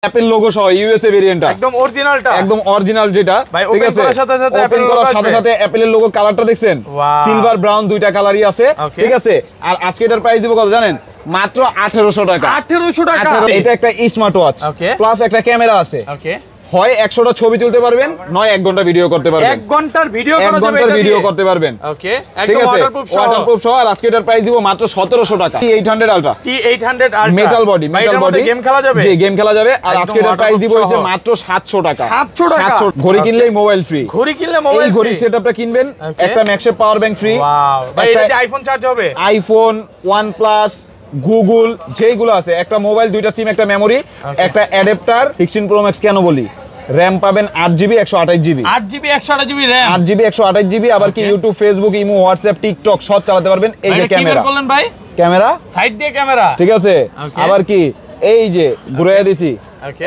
Apple logo সহ USA ভেরিয়েন্টটা একদম অরিজিনালটা, একদম অরিজিনাল যেটা, ঠিক আছে। ওপেন করার সাথে সাথে অ্যাপলের লোগো কালারটা দেখছেন, সিলভার ব্রাউন দুইটা কালারই আছে, ঠিক আছে। আর আজকে এটার প্রাইস দিব কত জানেন? মাত্র 1800 টাকা। 1800 টাকা। এটা একটা স্মার্ট ওয়াচ, প্লাস একটা ক্যামেরা আছে। হয় 100টা ছবি তুলতে পারবেন, নয় 1 ঘন্টা ভিডিও করতে পারবেন। 1 ঘন্টার ভিডিও করা যাবে, 1 ঘন্টার ভিডিও করতে পারবেন। ওকে, একদম ওয়াটারপ্রুফ সহ। আর আজকে এটার প্রাইস দিব মাত্র 1700 টাকা। T800 ultra, T800 ultra metal body, metal body, game খেলা যাবে। জি, গেম খেলা যাবে। আর আজকে এটার প্রাইস দিব হইছে মাত্র 700 টাকা। 700 টাকা। ঘড়ি কিনলেই মোবাইল ফ্রি। ঘড়ি কিনলে মোবাইল ফ্রি। এই ঘড়ি সেটআপটা কিনবেন, একটা ম্যাক্সের পাওয়ার ব্যাংক ফ্রি। ওয়াও ভাই, এটা কি আইফোন চার্জ হবে? আইফোন, OnePlus, গুগল যেগুলো আছে, একটা মোবাইল, দুইটা সিম, একটা মেমোরি, একটা অ্যাডাপ্টার। 16 Pro Max কেন বলি? র‍্যাম পাবেন 8GB 128GB, 8GB 128GB RAM, 8GB 128GB। আবার কি YouTube, Facebook, imo, WhatsApp, TikTok সব চালাতে পারবেন। এই যে ক্যামেরা, কি বললেন ভাই? ক্যামেরা, সাইড দিয়ে ক্যামেরা, ঠিক আছে। আবার কি এই যে ঘুরাইয়া দিছি,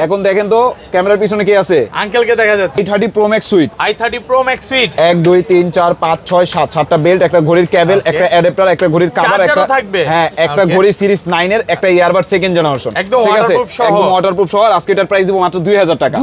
এখন দেখেন তো ক্যামেরার পিছনে কি আছে? আঙ্কেলকে দেখা যাচ্ছে। i30 Pro Max সুইট, i30 Pro Max সুইট, 1 2 3 4 5 6 7 7টা বেল্ট, একটা ঘড়ির কেবল, একটা অ্যাডাপ্টার, একটা ঘড়ির কভার, একটা থাকবে, হ্যাঁ, একটা ঘড়ি সিরিজ 9 এর, একটা ইয়ারবাড সেকেন্ড জেনারেশন, একদম ওয়াটারপ্রুফ সহ, একদম ওয়াটারপ্রুফ সহ। আজকে এটার প্রাইস দিব মাত্র 2000 টাকা।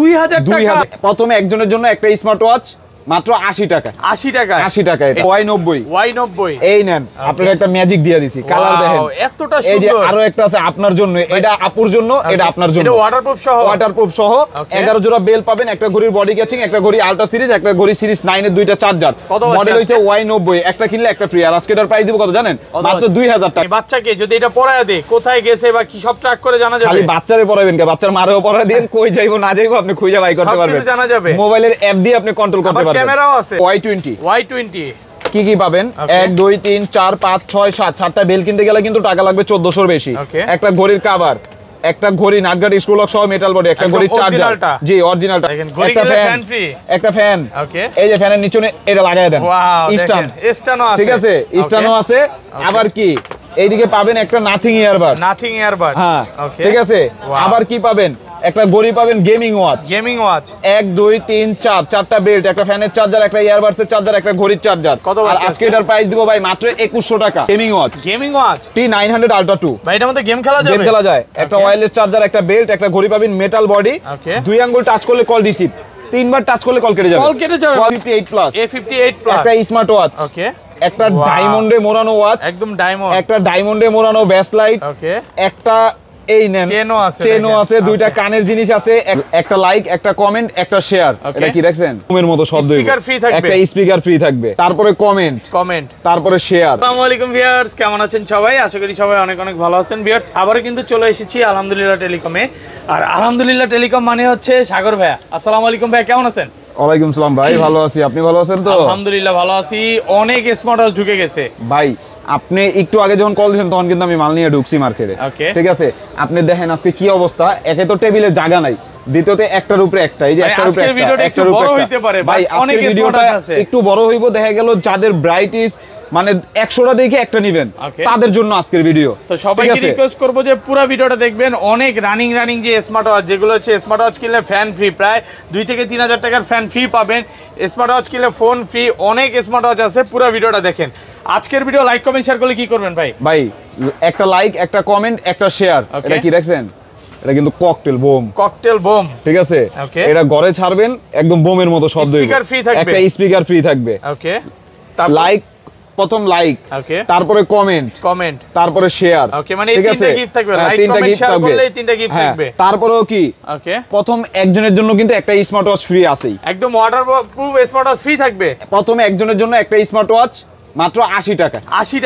2000 প্রথমে একজনের জন্য একটা স্মার্ট ওয়াচ মাত্র 80 টাকা। 80 টাকা, 80 টাকা। এটা Y90 এই নেন, আপনার একটা ম্যাজিক দিয়ে দিছি, কালার দেখেন এতটা সুন্দর। এই যে আরো একটা আছে আপনার জন্য, এটা আপুর জন্য, এটা আপনার জন্য, এটা ওয়াটারপ্রুফ সহ 11 জোড়া বেল পাবেন, একটা ঘড়ির বডি ক্যাচিং, একটা ঘড়ি আলট্রা সিরিজ, একটা ঘড়ি সিরিজ 9 এর, দুইটা চার্জার। মডেল হইছে Y90, একটা কিনলে একটা ফ্রি। আর আজকে এটার প্রাইস দিব কত জানেন? মাত্র 2000 টাকা। বাচ্চাকে যদি এটা পরায়া দেই, কোথায় গেছে বা কি সব ট্র্যাক করে জানা যাবে। খালি বাচ্চারে পরাবেন কে, বাচ্চার মারেও পরায় দেন, কই যাইবো না যাইবো আপনি খুঁজে বাই করতে পারবেন, সব জানা যাবে। মোবাইলের অ্যাপ দিয়ে আপনি কন্ট্রোল করতে পারবেন। ক্যামেরাও আছে, Y20 কি কি পাবেন? 1 2 3 4 5 6 7 7টা বেল কিনতে গেলে কিন্তু টাকা লাগবে 1400 বেশি। একটা ঘড়ির কভার, একটা ঘড়ি নাটগার্ড স্ক্রু লক সহ মেটাল বডি, একটা ঘড়ির চার্জার, জি অরিজিনালটা, একটা ফ্যান, এই যে ফ্যানের নিচে এটা লাগায় দেন, স্ট্যান্ড আছে, ঠিক আছে, স্ট্যান্ডও আছে। আবার কি এইদিকে পাবেন একটা নাথিং ইয়ারবাড, হ্যাঁ, ঠিক আছে। আবার কি পাবেন? একটা ঘড়ি পাবেন, গেমিং ওয়াচ, 1 2 3 4 চারটা বেল্ট, একটা ফ্যানের চার্জার, একটা ইয়ারবাডসের চার্জার, একটা ঘড়ির চার্জার। আর আজকে এটার প্রাইস দিব ভাই মাত্র 2100 টাকা। গেমিং ওয়াচ T900 Ultra 2, ভাই এটার মধ্যে গেম খেলা যায়। একটা ওয়্যারলেস চার্জার, একটা বেল্ট, একটা ঘড়ি পাবেন, মেটাল বডি, 2 আঙ্গুল টাচ করলে কল রিসিভ, 3 বার টাচ করলে কল কেটে যাবে। A58+, একটা স্মার্ট ওয়াচ, একটা ডায়মন্ডে মোড়ানো ওয়াচ, একদম ডায়মন্ড, একটা ডায়মন্ডে মোড়ানো ব্যাস লাইট, একটা এই নেন চেনও আছে, দুইটা কানের জিনিস আছে, একটা লাইক, একটা কমেন্ট, একটা শেয়ার। এটা কি দেখছেন? রুমের মতো শব্দ, একটা স্পিকার ফ্রি থাকবে, তারপরে কমেন্ট, তারপরে শেয়ার। আসসালামু আলাইকুম ভিউয়ার্স, কেমন আছেন সবাই? আশা করি সবাই অনেক অনেক ভালো আছেন। ভিউয়ার্স, আবারো কিন্তু চলে এসেছি আলহামদুলিল্লাহ টেলিকমে। আর আলহামদুলিল্লাহ টেলিকম মানে হচ্ছে সাগর ভাইয়া। আসসালামু আলাইকুম ভাইয়া, কেমন আছেন? ওয়ালাইকুম সালাম ভাই, ভালো আছি, আপনি ভালো আছেন তো? আলহামদুলিল্লাহ ভালো আছি। অনেক স্মার্ট ওয়াচ ঢুকে গেছে ভাই। আপনি একটু আগে যখন কল দিয়েছেন তখন কিন্তু আমি মাল নিয়ে ঢুকছি মার্কেটে, ঠিক আছে। আপনি দেখেন আজকে কি অবস্থা, একে তো টেবিলে জায়গা নাই, দ্বিতীয়তে একটার উপরে একটা, এই যে একটার উপরে একটার উপরে হইতে পারে ভাই। অনেক ভিডিওটা একটু বড় হইব, দেখা গেল যাদের ব্রাইটিস মানে 100টা দেখে একটা নেবেন, তাদের জন্য আজকের ভিডিও। তো সবাইকে রিকোয়েস্ট করব যে পুরো ভিডিওটা দেখবেন। অনেক রানিং যে স্মার্ট ওয়াচ, যেগুলো হচ্ছে স্মার্ট ওয়াচ কিনলে ফ্যান ফ্রি, প্রায় 2 থেকে 3000 টাকার ফ্যান ফ্রি পাবেন। স্মার্ট ওয়াচ কিনলে ফোন ফ্রি, অনেক স্মার্ট ওয়াচ আছে। পুরো ভিডিওটা দেখেন। আজকের ভিডিও লাইক কমেন্ট শেয়ার করলে কি করবেন ভাই? ভাই একটা লাইক, একটা কমেন্ট, একটা শেয়ার। এটা কি দেখছেন? এটা কিন্তু ককটেল বোম, ঠিক আছে। এটা ঘরে ছাড়বেন, একদম বোমের মতো শব্দ হবে, একটা স্পিকার ফ্রি থাকবে। ওকে, লাইক, প্রথম লাইক, তারপরে কমেন্ট, তারপরে শেয়ার। ওকে, মানে তিনটা গিফট থাকবে, লাইক কমেন্ট শেয়ার করলে তিনটা গিফট থাকবে। তারপরেও কি, ওকে, প্রথম একজনের জন্য কিন্তু একটা স্মার্ট ওয়াচ ফ্রি আছেই, একদম ওয়াটারপ্রুফ স্মার্ট ওয়াচ ফ্রি থাকবে। প্রথমে একজনের জন্য একটা স্মার্ট ওয়াচ মাত্র 80 টাকা। 80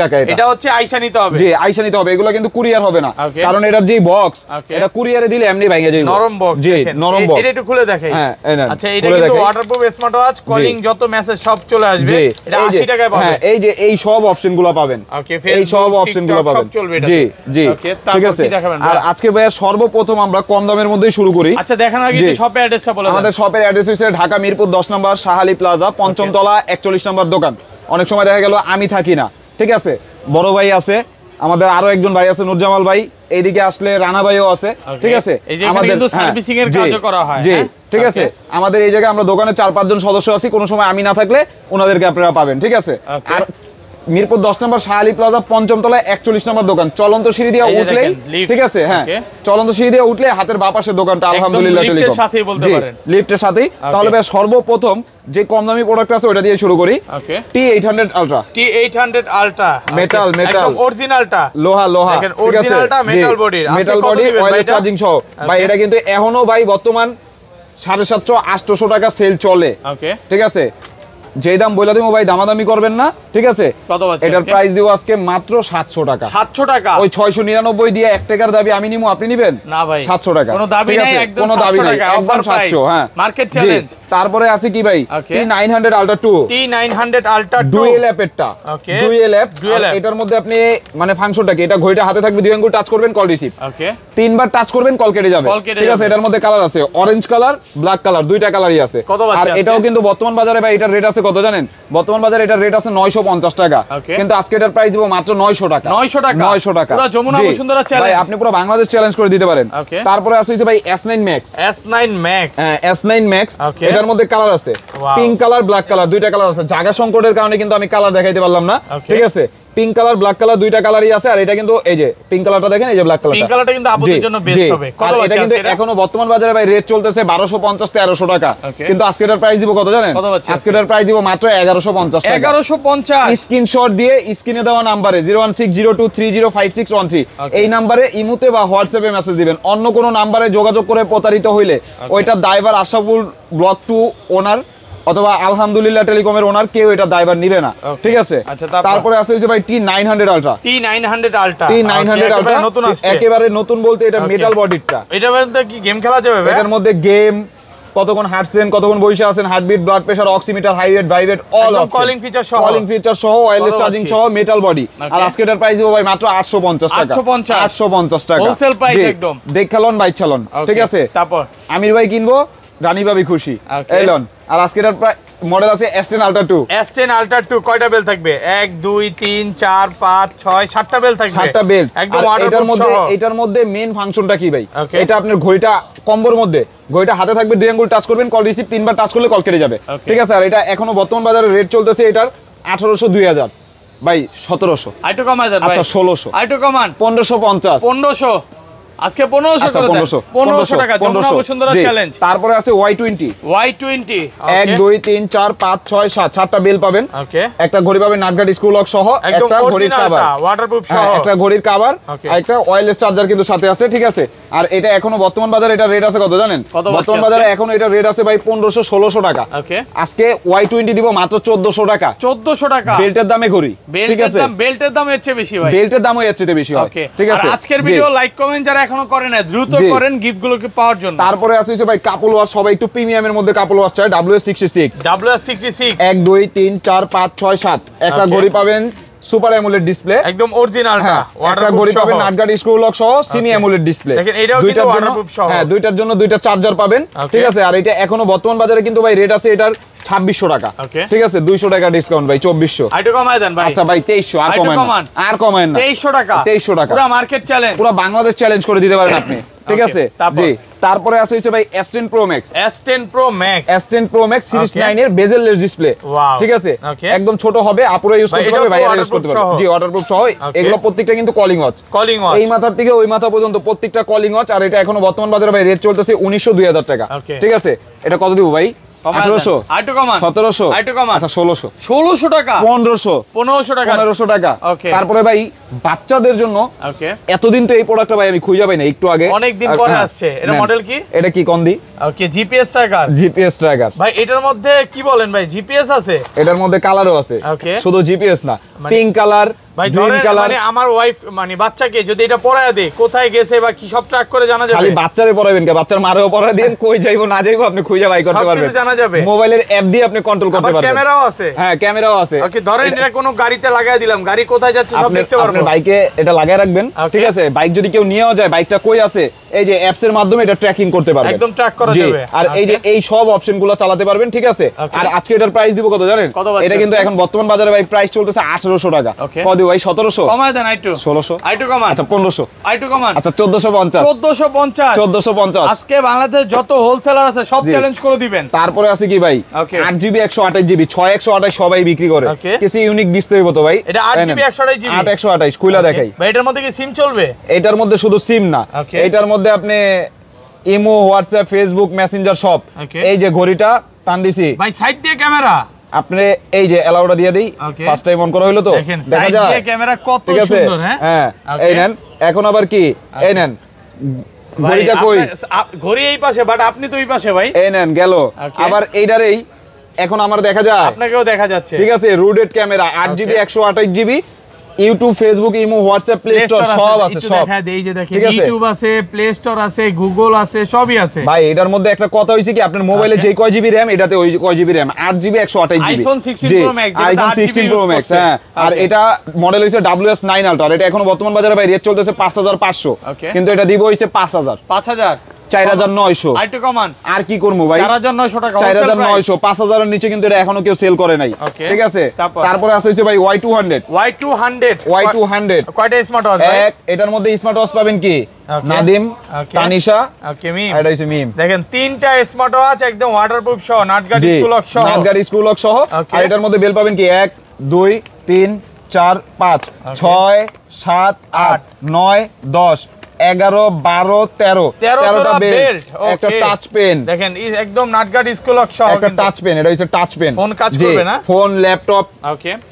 টাকা। এটা হচ্ছে আইসা নিতে হবে, জি আইসা নিতে হবে। এগুলো কিন্তু কুরিয়ার হবে না, কারণ এটার যে বক্স, এটা কুরিয়ারে দিলে এমনি ভেঙে যাবে, নরম বক্স, জি নরম বক্স। এটা একটু খুলে দেখাই। হ্যাঁ, আচ্ছা, এটা কিন্তু ওয়াটারপ্রুফ স্মার্ট ওয়াচ, কলিং যত মেসেজ সব চলে আসবে। এটা 80 টাকায় পাবেন। হ্যাঁ, এই যে এই সব অপশনগুলো পাবেন, ওকে, এই সব অপশনগুলো পাবেন, জি জি, ঠিক আছে। আর আজকে ভাইয়া সর্বপ্রথম আমরা কম দামের মধ্যেই শুরু করি। আচ্ছা, দেখার আগে শপের অ্যাড্রেসটা বলে দেন। আমাদের শপের অ্যাড্রেস হচ্ছে ঢাকা মিরপুর 10 নম্বর শাহালি প্লাজা, 5ম তলা, 41 নম্বর দোকান। অনেক সময় দেখা গেল আমি থাকি না, ঠিক আছে, বড় ভাই আছে, আমাদের আরো একজন ভাই আছে নুরজামাল ভাই, এইদিকে আসলে রানা ভাইও আছে, ঠিক আছে। আমাদের কিন্তু সার্ভিসিং এর কাজও করা হয়, জি, ঠিক আছে। আমাদের এই জায়গায় আমরা দোকানে 4-5 জন সদস্য আছি, কোনো সময় আমি না থাকলে ওনাদেরকে আপনারা পাবেন, ঠিক আছে। আর মিরপুর 10 নম্বর শাহালি প্লাজা 5ম তলায় 41 নম্বর দোকান। চলন্ত সিঁড়ি দিয়ে উঠলেই, ঠিক আছে, হ্যাঁ চলন্ত সিঁড়ি দিয়ে উঠলে হাতের বাঁ পাশে দোকানটা আলহামদুলিল্লাহ টেলিকম, লিফটের সাথেই বলতে পারেন, লিফটের সাথেই। তাহলে ভাই সর্বপ্রথম যে কম দামি প্রোডাক্ট আছে ওটা দিয়ে শুরু করি। T800 ultra, T800 ultra metal একদম অরিজিনালটা, লোহা দেখেন অরিজিনালটা মেটাল বডির, মেটাল বডি ওয়্যারলেস চার্জিং সহ। ভাই এটা কিন্তু এখনো ভাই বর্তমান 750-800 টাকা সেল চলে, ঠিক আছে। যেই দাম বলে দিব ভাই দামাদামি করবেন না, ঠিক আছে। এটার প্রাইস দিব আজকে মাত্র 700 টাকা। 700 টাকা, ওই 699 দিয়ে 1 টাকার দাবি আমি নিমু, আপনি নিবেন না ভাই? 700 টাকা, কোনো দাবি নাই, একদম কোনো দাবি নাই, একদম 700। হ্যাঁ, মার্কেট চ্যালেঞ্জ। তারপরে আছে কি ভাই, T900 ultra 2, T900 ultra 2 dual অ্যাপেরটা, ডুয়েল অ্যাপ। এটার মধ্যে আপনি মানে ফাংশনটা কি, এটা ঘড়িটা হাতে থাকবে, দুই আঙ্গুল টাচ করবেন কল রিসিভ, তিনবার টাচ করবেন কল কেটে যাবে, ঠিক আছে। এটার মধ্যে কালার আছে অরেঞ্জ কালার, ব্ল্যাক কালার, দুইটা কালারই আছে। আর এটাও কিন্তু বর্তমান বাজারে ভাই এটার রেট আছে কত জানেন? বর্তমান বাজারে এটার রেট আছে 950 টাকা, কিন্তু আজকে এটার প্রাইস দিব মাত্র 900 টাকা। 900 টাকা, 900 টাকা। পুরো যমুনা বসুন্ধরা চ্যালেঞ্জ ভাই, আপনি পুরো বাংলাদেশ চ্যালেঞ্জ করে দিতে পারেন। তারপরে আছে ভাই S9 Max, S9 Max, হ্যাঁ S9 Max। এটার মধ্যে কালার আছে পিঙ্ক কালার, ব্ল্যাক কালার, দুইটা কালার আছে। জায়গা সংকটের কারণে কিন্তু আমি কালার দেখাইতে পারলাম না, ঠিক আছে। পিঙ্ক কালার, ব্ল্যাক কালার, দুইটা কালারই আছে। আর এটা কিন্তু এই যে পিঙ্ক কালারটা দেখেন, এই যে ব্ল্যাক কালারটা, পিঙ্ক কালারটা কিন্তু আপুদের জন্য বেস্ট হবে। কত এটা কিন্তু এখনো বর্তমান বাজারে ভাই রেট চলতেছে 1250-1300 টাকা, কিন্তু আজকে এটার প্রাইস দিব কত জানেন? আজকে এটার প্রাইস দিব মাত্র 1150 টাকা। 1150। স্ক্রিনশট দিয়ে স্ক্রিনে দেওয়া নম্বরে 01602305613 এই নম্বরে ইমুতে বা হোয়াটসঅ্যাপে মেসেজ দিবেন। অন্য কোনো নম্বরে যোগাযোগ করে প্রতারিত হইলে ওইটার দায়ভার আশরাফুল ব্লক 2 ওনার অথবা আলহামদুলিল্লাহ টেলিকমের ওনার কেউ এটা দায়ভার নিবে না, ঠিক আছে। তারপরে আছে হচ্ছে ভাই T900 ultra, T900 ultra, T900 ultra নতুন আছে, একেবারে নতুন বলতে এটা মেটাল বডিটা। এটার মধ্যে কি গেম খেলা যাবে ভাই? এটার মধ্যে গেম, কতক্ষণ হাঁটছেন, কতক্ষণ বসে আছেন, heartbeat, blood pressure, oximeter, high rate, by rate, all of calling feature সহ, ওয়্যারলেস চার্জিং সহ, মেটাল বডি। আর আজকে এটার প্রাইস দিব ভাই মাত্র 850 টাকা। 850 টাকা হোলসেল প্রাইস একদম। দেখালন বাইক চালন, ঠিক আছে। তারপর আমির ভাই কিনবো, রানী ভাবি খুশি, এলন। আর আজকে এটার মডেল আছে S10 আলট্রা 2। S10 আলট্রা 2 কয়টা বেল থাকবে? 1 2 3 4 5 6 7টা বেল থাকবে, 7টা বেল একদম। এটার মধ্যে মেইন ফাংশনটা কি ভাই? এটা আপনার ঘড়িটা কম্বোর মধ্যে, ঘড়িটা হাতে থাকবে, দুই আঙ্গুল টাচ করবেন, কল রিসিভ, তিনবার টাচ করলে কল কেটে যাবে, ঠিক আছে। আর এটা এখনো বর্তমান বাজারে রেট চলতেছে এটার 1800 2000 ভাই 1700। আইটো কমাই দেন ভাই, আচ্ছা 1600। আইটো কমান 1550। 1500 আজকে 1500 করে দেন। 1500 টাকা যমুনা বসুন্ধরা চ্যালেঞ্জ। তারপরে আছে Y20, 1 2 3 4 5 6 7 7টা বেল পাবেন, একটা ঘড়ি পাবেন, নাটগার্ড স্ক্রু লক সহ, একটা ঘড়ির কভার, ওয়াটারপ্রুফ সহ, একটা ঘড়ির কভার, আর একটা ওয়্যারলেস চার্জার কিন্তু সাথে আছে, ঠিক আছে। আর এটা এখনো বর্তমান বাজারে এটা রেট আছে কত জানেন? বর্তমান বাজারে এখনো এটা রেট আছে ভাই 1500 1600 টাকা। আজকে Y20 দিব মাত্র 1400 টাকা। 1400 টাকা বেল্টের দামে ঘড়ি, ঠিক আছে। বেল্টের দাম এর চেয়ে বেশি ভাই, বেল্টের দামও এর চেয়ে বেশি হয়, ঠিক আছে। আর আজকের ভিডিও লাইক কমেন্ট যারা এখনো করেন না দ্রুত করেন গিফটগুলোকে পাওয়ার জন্য। তারপরে আছে ভাই কাপল ওয়াচ, সবাই একটু প্রিমিয়ামের মধ্যে কাপল ওয়াচ চায়, WS66 1 2 3 4 5 6 7। একটা ঘড়ি পাবেন সুপার অ্যামোলেড ডিসপ্লে, একদম অরিজিনালটা। একটা ঘড়ি পাবেন নাটগার্ড স্ক্রু লক সহ, সেমি অ্যামোলেড ডিসপ্লে, দেখেন এটাও কিন্তু ওয়াটারপ্রুফ সহ। হ্যাঁ, দুইটার জন্য দুইটা চার্জার পাবেন, ঠিক আছে। আর এটা এখনো বর্তমান বাজারে কিন্তু ভাই রেট আছে এটার 2600 টাকা, ঠিক আছে। 200 টাকা ডিসকাউন্ট ভাই 2400। আইটো কমায় দেন ভাই। আচ্ছা ভাই 2300, আর কমায় না, আর কমায় না। 2300 টাকা, 2300 টাকা পুরো মার্কেট চ্যালেঞ্জ, পুরো বাংলাদেশ চ্যালেঞ্জ করে দিতে পারেন আপনি, ঠিক আছে। জি, তারপরে আছে ভাই S10 Pro Max, S10 Pro Max series 9 এর বেজেলেস ডিসপ্লে, ঠিক আছে। একদম ছোট হবে, আপুরা ইউজ করতে পারবে, ভাইরা ইউজ করতে পারবে। জি, ওয়াটারপ্রুফ সহ। এগুলো প্রত্যেকটা কিন্তু কলিং ওয়াচ, এই মাথার থেকে ওই মাথা পর্যন্ত প্রত্যেকটা কলিং ওয়াচ। আর এটা এখনো বর্তমান বাজারে ভাই রেট চলতেছে 1900 2000 টাকা, ঠিক আছে। এটা কত দিব ভাই? 1800, 1700, আচ্ছা 1600 টাকা, 1500 টাকা। তারপরে ভাই বাচ্চাদের জন্য এতদিন তো এই প্রোডাক্টটা ভাই আমি খুঁজে পাই না, একটু আগে অনেকদিন পরে আসছে। এটা মডেল কি? এটা কি কন্দি? ওকে, জিপিএস ট্র্যাকার ভাই। এটার মধ্যে কি বলেন ভাই, জিপিএস আছে? এটার মধ্যে কালারও আছে, শুধু জিপিএস না, পিঙ্ক কালার, ভাই ধরেন মানে আমার ওয়াইফ মানে বাচ্চাকে যদি এটা পরায় দেই, কোথায় গেছে বা কি সব ট্র্যাক করে জানা যাবে। খালি বাচ্চারে পরাবেন কে, বাচ্চার মারেও পরায় দেন, কই যাইবো না যাইবো আপনি খুঁজে বাই করতে পারবেন, জানা যাবে। মোবাইলের অ্যাপ দিয়ে আপনি কন্ট্রোল করতে পারবেন। ক্যামেরাও আছে? হ্যাঁ, ক্যামেরাও আছে। ওকে, ধরেন এটা কোনো গাড়িতে লাগায় দিলাম, গাড়ি কোথায় যাচ্ছে সব দেখতে পারবো। আপনি বাইকে এটা লাগায় রাখবেন, ঠিক আছে। বাইক যদি কেউ নিয়েও যায়, বাইকটা কই আছে, এই যে অ্যাপস এর মাধ্যমে এটা ট্র্যাকিং করতে পারবেন, একদম ট্র্যাক করা যাবে। আর এই যে এই সব অপশনগুলো চালাতে পারবেন, ঠিক আছে। আর আজকে এটার প্রাইস দিব কত জানেন? এটা কিন্তু এখন বর্তমান বাজারে ভাই প্রাইস চলতেছে 1800 টাকা। কত দিব ভাই 1700 কমায় দেন আইটু 1600 আইটু কমান আচ্ছা 1500 আইটু কমান আচ্ছা 1450 1450 আজকে বাংলাদেশে যত হোলসেলার আছে সব চ্যালেঞ্জ করে দিবেন। তারপরে আছে কি ভাই 8GB 128GB 6128 সবাই বিক্রি করে, কিছু ইউনিক ডিসপ্লে হইবো তো ভাই। এটা 8GB 128GB 8128 কইলা দেখাই ভাই। এটার মধ্যে কি সিম চলবে? এটার মধ্যে শুধু সিম না, এটার মধ্যে আপনি ইমো, হোয়াটসঅ্যাপ, ফেসবুক, মেসেঞ্জার সব। এই যে ঘড়িটা টান দিছি ভাই, সাইড দিয়ে ক্যামেরা, আপনি এই যে এলাউটা দিয়ে দেই, ফার্স্ট টাইম অন করা হলো তো দেখা যায় ক্যামেরা কত সুন্দর। হ্যাঁ এই নেন। এখন আবার কি এই নেন ঘড়িটা কই, ঘড়ি এই পাশে বাট আপনি তো এই পাশে ভাই। এই নেন গেল। আবার এইটারেই এখন আমার দেখা যায়, আপনাকেও দেখা যাচ্ছে। ঠিক আছে, রুডেড camera 8GB 128GB, YouTube, Facebook, imo, WhatsApp, play store সব আছে, সব এই যে দেখেন ইউটিউব আছে, প্লে স্টোর আছে, গুগল আছে, সবই আছে ভাই। এটার মধ্যে একটা কথা হইছে কি, আপনার মোবাইলে যেই কয় জিবি র‍্যাম এটাতে ওই কয় GB RAM, 8GB 128GB iPhone 16 pro max, iPhone 16 pro max. হ্যাঁ, আর এটা মডেল হইছে WS9 আলট্রা। এটা এখন বর্তমান বাজারে ভাই রেট চলতেছে 5500, কিন্তু এটা দিব হইছে 5000 4900। আইটু কমান আর কি করব ভাই, 4900 টাকা 4900 5000 এর নিচে কিন্তু এটা এখনো কেউ সেল করে নাই, ঠিক আছে। তারপরে আছে হইছে ভাই Y200 কয়টা স্মার্ট ওয়াচ ভাই? এটার মধ্যে স্মার্ট ওয়াচ পাবেন কি নাদিম, তানিশা, মিম। এটা হইছে মিম। দেখেন তিনটা স্মার্ট ওয়াচ একদম ওয়াটারপ্রুফ সহ, নাটগার্ড স্কুল লক সহ, নাটগার্ড স্কুল লক সহ। আর এটার মধ্যে বেল পাবেন কি 1 2 3 4 5 6 7 8 9 10 11 12 13টা বেল্ট, একটা টাচ পেন। দেখেন একদম নাটগার্ড স্কুল লক সহ একটা টাচ পেন, এটা হইছে টাচ পেন। ফোন কাজ করবে না? ফোন, ল্যাপটপ,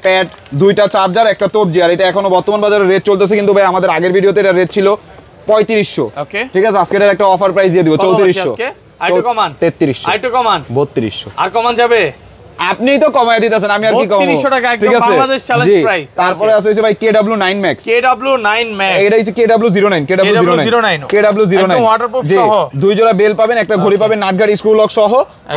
প্যাড, দুইটা চার্জার, একটা তবজি। আর এটা এখনো বর্তমান বাজারে রেট চলতেছে, কিন্তু ভাই আমাদের আগের ভিডিওতে এটা রেট ছিল 3500, ঠিক আছে। আজকে এটা একটা অফার প্রাইস দিয়ে দিব 3400। আইটু কমান 3300, আইটু কমান 3200। আর কমান যাবে? আপনিই তো কমায় দিতেছেন, আমি আর কি কমাবো? 3200 টাকা একদম বাংলাদেশ চ্যালেঞ্জ প্রাইস। তারপরে আছে হইছে ভাই KW9 Max। KW9 Max এটা হইছে KW09 একদম ওয়াটারপ্রুফ সহ। দুই জোড়া বেল পাবেন, একটা ঘড়ি পাবেন নাটগার্ড স্ক্রু লক সহ।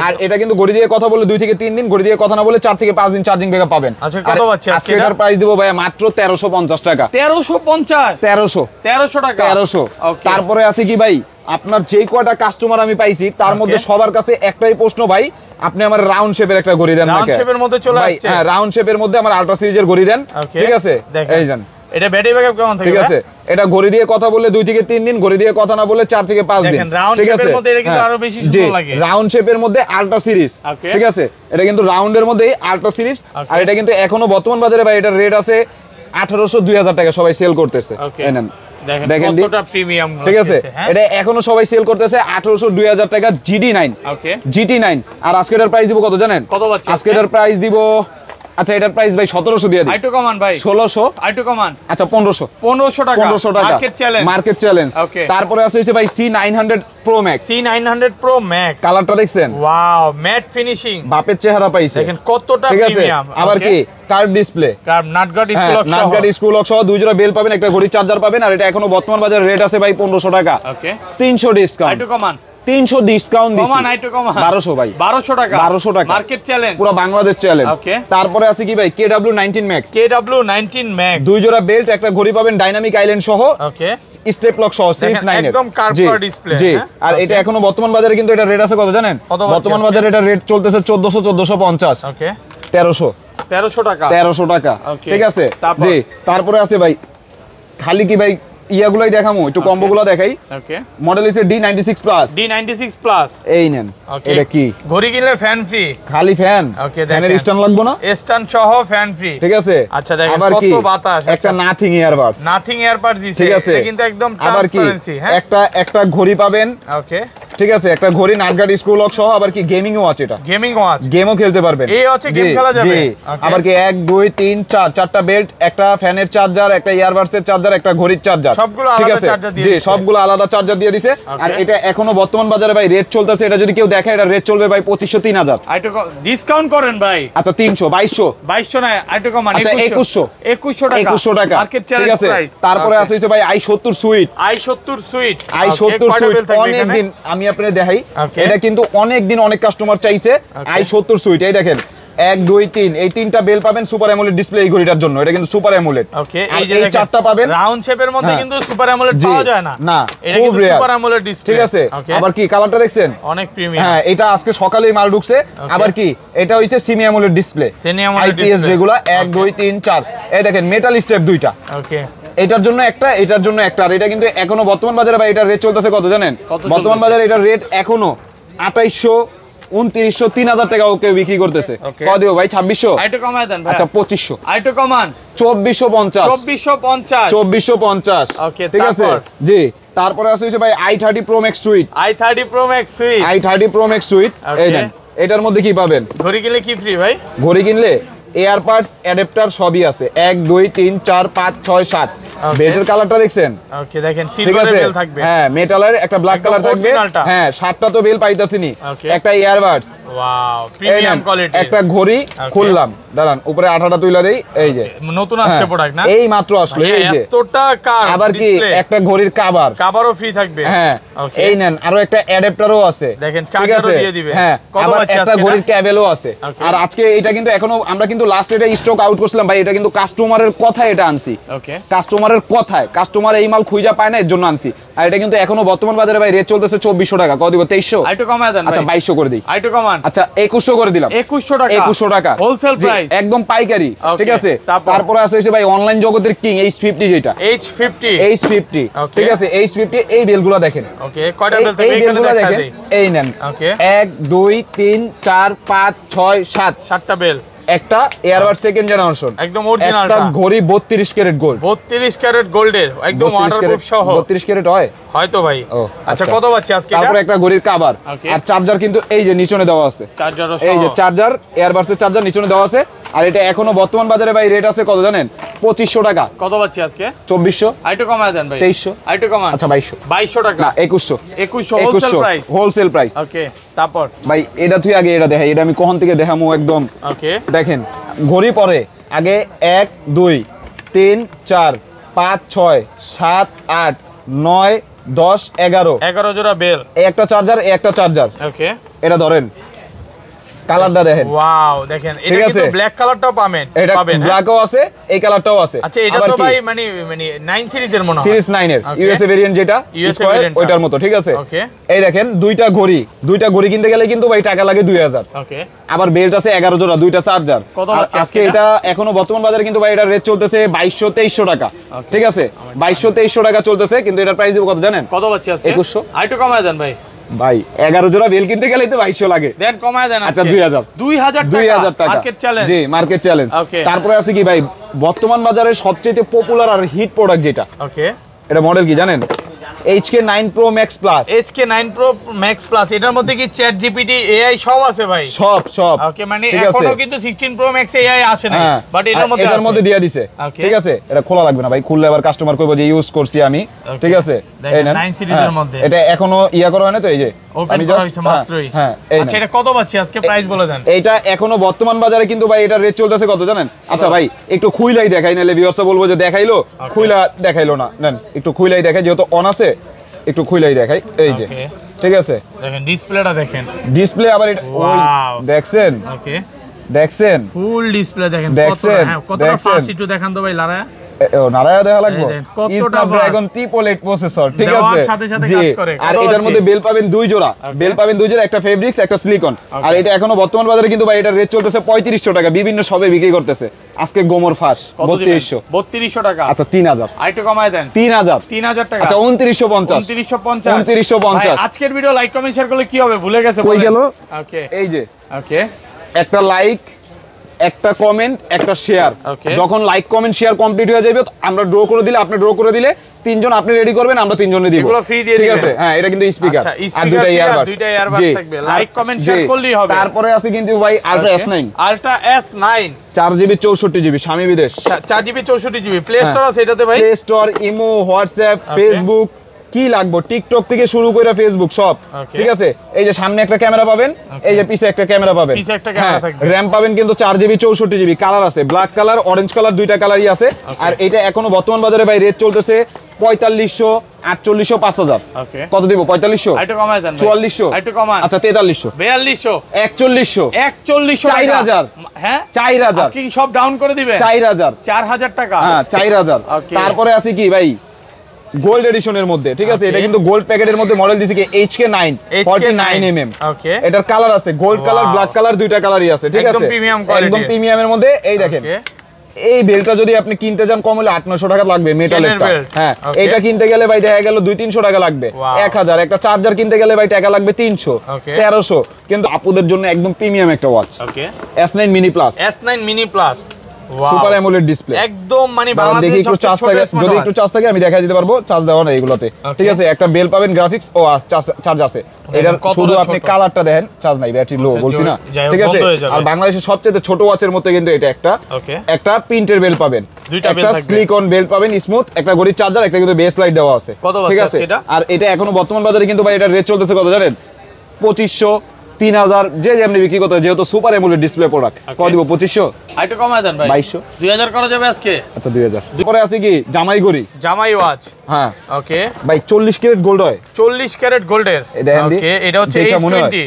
আর এটা কিন্তু ঘড়ি দিয়ে কথা বলে 2 থেকে 3 দিন, ঘড়ি দিয়ে কথা না বলে 4 থেকে 5 দিন চার্জিং ব্যাকআপ পাবেন। আচ্ছা কত পাচ্ছি আজকে? এটার প্রাইস দিব ভাই মাত্র 1350 টাকা। 1350 টাকা 1300। তারপরে আছে কি ভাই, আপনার যেই কয়টা কাস্টমার আমি পাইছি তার মধ্যে সবার কাছে একটাই প্রশ্ন ভাই, আপনি আমার রাউন্ড শেপের একটা ঘড়ি দেন। রাউন্ড শেপের মধ্যে চলে আসছে। হ্যাঁ, রাউন্ড শেপের মধ্যে আমার আলট্রা সিরিজের ঘড়ি দেন, ঠিক আছে। এই জান এটা ব্যাটারি ব্যাকআপ কেমন থাকে? ঠিক আছে, এটা ঘড়ি দিয়ে কথা বললে 2 থেকে 3 দিন, ঘড়ি দিয়ে কথা না বললে 4 থেকে 5 দিন, ঠিক আছে। রাউন্ড শেপের মধ্যে এটা কিন্তু আরো বেশি সুন্দর লাগে। রাউন্ড শেপের মধ্যে আলট্রা সিরিজ, ঠিক আছে। এটা কিন্তু রাউন্ডের মধ্যেই আলট্রা সিরিজ। আর এটা কিন্তু এখনো বর্তমান বাজারে ভাই এটার রেট আছে 1800 2000 টাকা, সবাই সেল করতেছে। নেন দেখেন কতটা প্রিমিয়াম, ঠিক আছে। এটা এখনো সবাই সেল করতেছে 1800 2000 টাকা GT9। GT9। আর আজকে এটার প্রাইস দিব কত জানেন? কত পাচ্ছি আজকে এটার প্রাইস দিব, আচ্ছা এটার প্রাইস ভাই 1700 দিয়ে দিই। আইটু কমান ভাই 1600। আইটু কমান আচ্ছা 1500 টাকা মার্কেট চ্যালেঞ্জ। তারপরে আছে হইছে ভাই C900 Pro Max। C900 Pro Max কালারটা দেখছেন? ওয়াও, ম্যাট ফিনিশিং, বাপের চেহারা পাইছে, দেখেন কতটা প্রিমিয়াম। আবার কি কার্ভ ডিসপ্লে, নাটগার্ড স্কুল লক সহ, নাটগার্ড স্ক্রু লক সহ, দুই জোড়া বেল পাবেন, একটা ঘড়ি চার্জার পাবেন। আর এটা এখনো বর্তমান বাজারে রেট আছে ভাই 1500 টাকা। 300 ডিসকাউন্ট। আইটু কমান 300 ডিসকাউন্ট দিছি। কমান আইটু কমান 1200 ভাই, 1200 টাকা মার্কেট চ্যালেঞ্জ, পুরো বাংলাদেশ চ্যালেঞ্জ। তারপরে আছে কি ভাই KW19 Max। KW19 Max দুই জোড়া বেল্ট, একটা ঘড়ি পাবেন ডাইনামিক আইল্যান্ড সহ, স্টেপ লক সহ, সিরিজ 9 একদম কার্ভ ডিসপ্লে। জি। আর এটা এখনো বর্তমান বাজারে কিন্তু এটা রেট আছে কত জানেন? বর্তমান বাজারে এটা রেট চলতেছে 1450। 1300 টাকা 1300 টাকা, ঠিক আছে। জি। তারপরে আছে ভাই, খালি কি ভাই ইয়াগুলাই দেখামু, একটু কম্বোগুলো দেখাই। মডেল হইছে D96 প্লাস। এই নেন, এটা কি ঘড়ি কিনলে ফ্যান ফ্রি, খালি ফ্যান, ফ্যানের স্ট্যান্ড লাগবে না, স্ট্যান্ড সহ ফ্যান ফ্রি, ঠিক আছে। আচ্ছা দেখেন আবার কি কত বাতাস, একটা নাথিং ইয়ারবাডস দিছে, ঠিক আছে। এটা কিন্তু একদম ট্রান্সপারেন্সি। হ্যাঁ, একটা ঘড়ি পাবেন, ঠিক আছে। একটা ঘড়ি নাটগার্ড স্ক্রু লক সহ। আবার কি গেমিং ওয়াচ, এটা গেমিং ওয়াচ, গেমও খেলতে পারবেন। এই হচ্ছে গেম খেলা যাবে। আবার কি 1 2 3 4 চারটা বেল্ট, একটা ফ্যানের চার্জার, একটা ইয়ারবাডস এর চার্জার, একটা ঘড়ির চার্জার, সবগুলো আলাদা চার্জার দিয়ে, জি সবগুলো আলাদা চার্জার দিয়ে দিছে। আর এটা এখনো বর্তমান বাজারে ভাই রেট চলতেছে, এটা যদি কেউ দেখে এটা রেট চলবে ভাই 2500 3000। আইটো ডিসকাউন্ট করেন ভাই, আচ্ছা 300 2200 না, আইটো কমান 2100 টাকা মার্কেট চ্যালেঞ্জ প্রাইস। তারপরে আছে হইছে ভাই i70 সুইট। অনেক দিন আমি আপনাদের দেখাই, এটা কিন্তু অনেক দিন অনেক কাস্টমার চাইছে i70 সুইট। এই দেখেন 1 2 3 এই তিনটা বেল পাবেন সুপার অ্যামোলেড ডিসপ্লে এই ঘড়িটার জন্য। এটা কিন্তু সুপার অ্যামোলেড। ওকে, এই যে চারটা পাবেন রাউন্ড শেপের মধ্যে কিন্তু সুপার অ্যামোলেড পাওয়া যায় না। না, এটা কিন্তু সুপার অ্যামোলেড ডিসপ্লে। ঠিক আছে, আবার কি কালারটা দেখছেন অনেক প্রিমিয়াম। হ্যাঁ, এটা আজকে সকালেই মাল ঢুকছে। আবার কি এটা হইছে সেমি অ্যামোলেড ডিসপ্লে, আইপিএস যেগুলা 1 2 3 4। এই দেখেন মেটাল স্টেপ দুইটা। ওকে, এটার জন্য একটা, এটার জন্য একটা। আর এটা কিন্তু এখনো বর্তমান বাজারে ভাই এটার রেট চলতেছে কত জানেন? বর্তমান বাজারে এটার রেট এখনো 2800 2900 3000 টাকা ওকে বিক্রি করতেছে। কত দিও ভাই? 2600। আইটো কমায় দেন ভাই। আচ্ছা 2500। আইটো কমান 2450। 2450। 2450। ওকে, ঠিক আছে জি। তারপরে আছে হচ্ছে ভাই i30 Pro Max Suite। i30 Pro Max Suite। i30 Pro Max Suite। এই দেন, এটার মধ্যে কি পাবেন? ঘড়ি কিনলে কি ফ্রি ভাই? ঘড়ি কিনলে এয়ার পার্টস অ্যাডাপ্টার সবই আছে। 1 2 3 4 5 6 7। বেল্টের কালারটা দেখছেন? ওকে, দেখেন সিলভারের বেল থাকবে। হ্যাঁ, মেটালের একটা ব্ল্যাক কালার থাকবে। হ্যাঁ, 7টা তো বেল পাইতাছিনি। একটা ইয়ারবাডস। Wow, premium quality. একটা ঘড়ি খুললাম, দাঁড়ান উপরে আঠাটা তুইলা দেই। এই যে নতুন আসছে প্রোডাক্ট না? এই মাত্র আসলো। এই যে এতটা কার। আবার কি একটা ঘড়ির কভারও ফ্রি থাকবে। হ্যাঁ, এই নেন। আরো একটা অ্যাডাপ্টারও আছে, দেখেন চার্জারও দিয়ে দিবে। হ্যাঁ, আবার একটা ঘড়ির ক্যাবেলও আছে। আর আজকে এটা কিন্তু এখনো আমরা কিন্তু লাস্ট এটা স্টক আউট করছিলাম ভাই। এটা কিন্তু কাস্টমারের কথা এটা আনছি। ওকে, কাস্টমারের কথায়, কাস্টমার এই মাল খুঁজা পায় না এর জন্য আনছি। আর এটা কিন্তু এখনো বর্তমান বাজারে ভাই রেট চলতেছে 2400 টাকা। কত দিব? 2300। আইটো কমায় দেন। আচ্ছা 2200 করে দিই। আইটো কমান। আচ্ছা 2100 করে দিলাম। 2100 টাকা। 2100 টাকা হোলসেল প্রাইস, একদম পাইকারি। ঠিক আছে, তারপরে আছে হইছে ভাই অনলাইন জগতের কিং H50 যেটা H50। ঠিক আছে, H50 এই বেলগুলো দেখেন। ওকে, কয়টা বেল থাকবে? এই বেলগুলো দেখেন, এই নেন। ওকে, 1 2 3 4 5 6 7 7টা বেল। একটা এয়ারবাড সেকেন্ড জেনারেশন, একদম অরিজিনাল। একটা ঘড়ি 32 ক্যারেট গোল্ড। 32 ক্যারেট গোল্ডের, একদম ওয়াটারপ্রুফ সহ। 32 ক্যারেট হয় হয়তো ভাই। আচ্ছা, কত পাচ্ছি আজকে? তারপর একটা ঘড়ির কভার আর চার্জার কিন্তু এই যে নিচনে দেওয়া আছে। চার্জারও সহ। এই যে চার্জার, এয়ারবাডসের চার্জার নিচনে দেওয়া আছে। আর এটা এখনো বর্তমান বাজারে ভাই রেট আছে কত জানেন? 2500 টাকা। কত পাচ্ছি আজকে? 2400। আইটো কমায় দেন ভাই। 2300। আইটো কমান। আচ্ছা 2200। 2200 টাকা। না 2100। 2100 wholesale price. Wholesale price. Okay, তারপর ভাই এটা তুই আগে এটা দেখাই। এটা আমি কখন থেকে দেখামু একদম। ওকে, দেখেন ঘড়ি পরে আগে 1 2 3 4 5 6 7 8 9 10 11 জোড়া বেল। এই একটা চার্জার, এই একটা চার্জার। ওকে, এটা ধরেন, কালারটা দেখেন। ওয়াও, দেখেন এটা কিন্তু ব্ল্যাক কালারটাও পাবেন। এটা ব্ল্যাকও আছে, এই কালারটাও আছে। আচ্ছা, এটা তো ভাই মানে 9 সিরিজের মনে হয়। সিরিজ 9 এর ইউএসএ ভেরিয়েন্ট যেটা স্কয়ার ওইটার মতো। ঠিক আছে, ওকে, এই দেখেন দুইটা ঘড়ি কিনতে গেলে কিন্তু ভাই টাকা লাগে 2000। ওকে, আবার বেল্ট আছে 11 জোড়া, দুইটা চার্জার। আজকে এটা এখনো বর্তমান বাজারে কিন্তু ভাই এটার রেট চলতেছে 2200 2300 টাকা। ঠিক আছে, 2200 2300 টাকা চলতেছে। কিন্তু এটার প্রাইস দিব কত জানেন? কত পাচ্ছি আজকে? 2100। আইটো কমায় দেন ভাই। ভাই 11 জোড়া বেল কিনতে গেলেই তো 2200 লাগে। দেন কমায় দেন। আচ্ছা 2000 টাকা। Market challenge. জি, মার্কেট চ্যালেঞ্জ। তারপরে আছে কি ভাই বর্তমান বাজারে সবচেয়ে পপুলার আর হিট প্রোডাক্ট যেটা। ওকে, এটা মডেল কি জানেন? HK9 Pro Max Plus। HK9 Pro Max Plus এটার মধ্যে কি চ্যাট জিপিটি এআই সব আছে ভাই? সব। ওকে, মানে এখনো কিন্তু 16 Pro Max এআই আসে না, বাট এটার মধ্যে দিয়ে দিছে। ঠিক আছে, এটা খোলা লাগবে না ভাই। খুললে আবার কাস্টমার কইবো যে ইউজ করছি আমি। ঠিক আছে, এই নেন 9 সিরিজের মধ্যে। এটা এখনো করা হয় না তো, এই যে আমি জাস্ট মাত্রই। হ্যাঁ, আচ্ছা, এটা কত পাচ্ছি আজকে? প্রাইস বলে দেন। এইটা এখনো বর্তমান বাজারে কিন্তু ভাই এটা রেট চলতেছে কত জানেন? আচ্ছা ভাই একটু খুইলাই দেখাই, নালে ভিউয়ার্সরা বলবো যে দেখাইলো, খুইলা দেখাইলো না। নেন একটু খুইলাই দেখাই, যেহেতু অন আছে একটু খুইলাই দেখাই। এই যে ঠিক আছে, দেখেন ডিসপ্লেটা দেখেন। ডিসপ্লে আবার এটা দেখছেন? ওকে, দেখছেন ফুল ডিসপ্লে দেখেন। কতটা ফাস্ট একটু দেখান তো ভাই। নারায়া দেখা লাগবে। Snapdragon 888 processor. ঠিক আছে, জি। আর এটার মধ্যে বেল পাবেন 2 জোড়া। বেল পাবেন 2 জোড়া, একটা ফেব্রিক্স একটা সিলিকন। আর এটা এখনো বর্তমান বাজারে কিন্তু ভাই এটা রেট চলতেছে 3500 টাকা। বিভিন্ন সবে বিক্রি করতেছে। আজকে গোমর ফাঁস 3200 টাকা। আচ্ছা 3000। আইটো কমায় দেন। 3000 টাকা। আচ্ছা 2950। আজকের ভিডিও লাইক কমেন্ট শেয়ার করলে কি হবে? ভুলে গেছে, কই গেল? ওকে, এই যে ওকে, একটা লাইক, একটা কমেন্ট, একটা শেয়ার। যখন লাইক কমেন্ট শেয়ার কমপ্লিট হয়ে যাবে আমরা ড্র করে দিলে, আপনি ড্র করে দিলে 3 জন আপনি রেডি করবেন, আমরা 3 জনে দিব। এগুলো ফ্রি দিয়ে দিবেন। ঠিক আছে, হ্যাঁ এটা কিন্তু স্পিকার আর দুইটা ইয়ারবাড থাকবে। লাইক কমেন্ট শেয়ার করলেই হবে। তারপরে আছে কিন্তু ভাই আলট্রা S9 4GB 64GB স্বামী বিদেশ। 4GB 64GB প্লে স্টোর আছে এটাতে ভাই। Play store, imo, WhatsApp, Facebook কি লাগবে, টিকটক থেকে শুরু করে ফেসবুক সব। ঠিক আছে, এই যে সামনে একটা ক্যামেরা পাবেন, এই যে পিছে একটা ক্যামেরা পাবেন, র‍্যাম পাবেন কিন্তু 4GB 64GB। কালার আছে ব্ল্যাক কালার, অরেঞ্জ কালার, দুইটা কালারই আছে। আর এটা এখনো বর্তমান বাজারে ভাই রেট চলতেছে 4500 4800 5000 ওকে কত দিব 4500 একটু কমায় দেন 4400 একটু কমান আচ্ছা 4300 4200 4100 4100 4000 হ্যাঁ 4000 আজকে কি সব ডাউন করে দিবেন 4000 4000 টাকা হ্যাঁ 4000 Okay. তারপরে আছে কি ভাই গোল্ড এডিশনের মধ্যে ঠিক আছে Okay. এটা কিন্তু গোল্ড প্যাকেটের মধ্যে মডেল দিছে কি HK9 49mm ওকে এটার কালার আছে gold colour Wow. Black colour দুইটা কালারই আছে ঠিক একদম আছে premium quality। একদম প্রিমিয়ামের মধ্যে এই দেখেন ওকে এই বেলটা যদি আপনি কিনতে যান কম হলে 800-900 টাকা লাগবে মেটালেরটা belt। হ্যাঁ Okay। এটা কিনতে গেলে ভাই দেখা গেল 200-300 টাকা লাগবে Wow। 1000 একটা চার্জার কিনতে গেলে ভাই টাকা লাগবে 300 Okay। 1300 কিন্তু আপুদের জন্য একদম প্রিমিয়াম একটা ওয়াচ ওকে S9 mini plus S9 mini plus wow super AMOLED display একদম মানে দেখি বাংলাদেশের একটু চার্জ সবচেয়ে থাকে ছোট যদি smartwatch। একটু চার্জ থাকে আমি দেখাই দিতে পারবো চার্জ দেওয়া না এগুলোতে Okay। ঠিক আছে একটা বেল পাবেন গ্রাফিক্স ও চার্জ আছে এটার কতটা শুধু আপনি ছোট। কালারটা দেখেন চার্জ নাই ব্যাটারি লো আচ্ছা, বলছি না যাই হোক, ঠিক আছে বন্ধ হয়ে যাবে। আর বাংলাদেশের সবচেয়ে ছোট ওয়াচের মধ্যে কিন্তু এটা একটা ওকে একটা প্রিন্টের বেল পাবেন দুইটা bell একটা থাকবে। সিলিকন বেল পাবেন স্মুথ একটা ঘড়ির চার্জার একটা কিন্তু বেস লাইট দেওয়া আছে কত ঠিক বাচ্চা আছে আজকে এটা? আর এটা এখনো বর্তমান বাজারে কিন্তু ভাই এটা রেট চলতেছে কত জানেন 2500 3000 যে যেমনি বিক্রি করতে হয়, যেহেতু সুপার অ্যামোলেড ডিসপ্লে প্রোডাক্ট কত দিব 2500 একটু কমায় দেন ভাই 2200 2000 করা যাবে আজকে আচ্ছা 2000 পরে আছে কি জামাই ঘড়ি জামাই ওয়াচ হ্যাঁ ওকে ভাই 40 ক্যারেট গোল্ড হয় 40 ক্যারেট গোল্ডের এই দেখেন দি। ওকে এটা হচ্ছে দেখে মনে হয়। H20